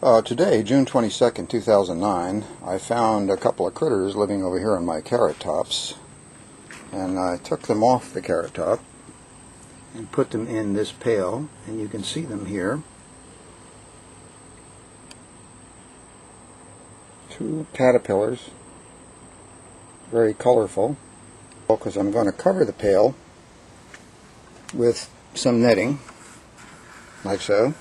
Today, June 22nd, 2009, I found a couple of critters living over here on my carrot tops, and I took them off the carrot top and put them in this pail, and you can see them here. Two caterpillars, very colorful, because I'm going to cover the pail with some netting, like so.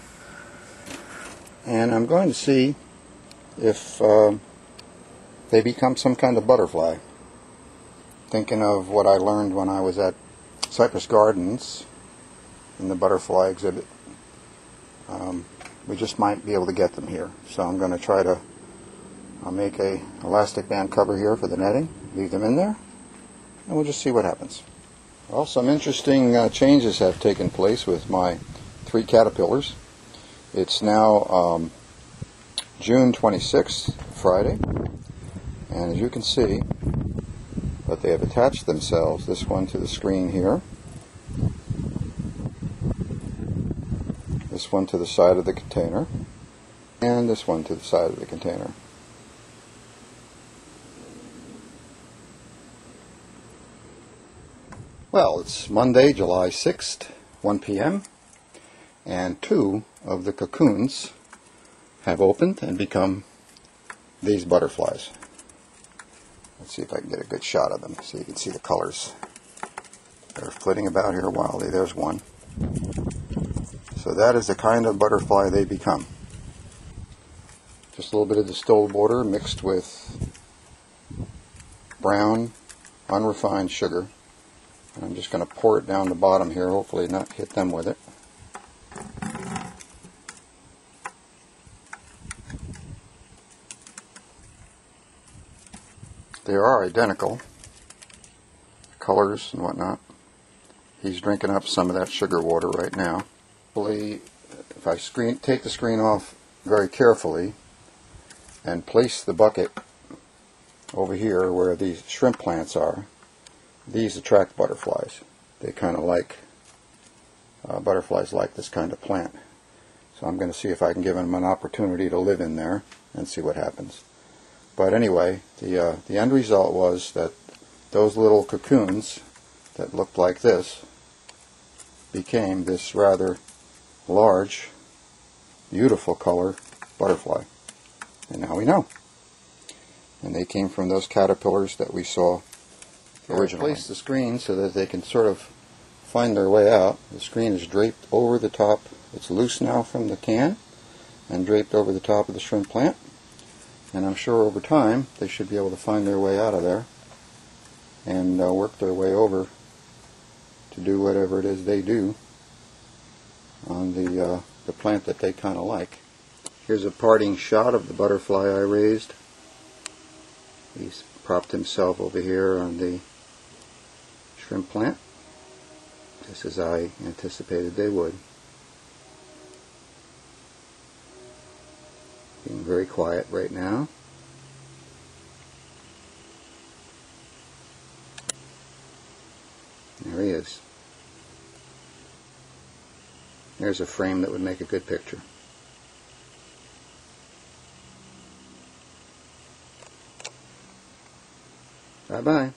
And I'm going to see if they become some kind of butterfly. Thinking of what I learned when I was at Cypress Gardens in the butterfly exhibit. We just might be able to get them here. So I'm going to try to make a elastic band cover here for the netting, leave them in there, and we'll just see what happens. Well, some interesting changes have taken place with my three caterpillars. It's now June 26th, Friday, and as you can see, that they have attached themselves, this one to the screen here, this one to the side of the container, and this one to the side of the container. Well, it's Monday, July 6th, 1 p.m., and two of the cocoons have opened and become these butterflies. Let's see if I can get a good shot of them so you can see the colors. They're flitting about here wildly. There's one. So that is the kind of butterfly they become. Just a little bit of distilled water mixed with brown, unrefined sugar. And I'm just going to pour it down the bottom here, hopefully not hit them with it. They are identical, colors and whatnot. He's drinking up some of that sugar water right now. Hopefully, if I take the screen off very carefully and place the bucket over here where these shrimp plants are, these attract butterflies. They kind of like, butterflies like this kind of plant. So I'm going to see if I can give them an opportunity to live in there and see what happens. But anyway, the end result was that those little cocoons that looked like this became this rather large, beautiful color butterfly. And now we know. And they came from those caterpillars that we saw originally. Place the screen so that they can sort of find their way out. The screen is draped over the top. It's loose now from the can and draped over the top of the shrimp plant. And I'm sure over time they should be able to find their way out of there and work their way over to do whatever it is they do on the plant that they kind of like. Here's a parting shot of the butterfly I raised. He's propped himself over here on the shrimp plant, just as I anticipated they would. Being very quiet right now. There he is. There's a frame that would make a good picture. Bye-bye.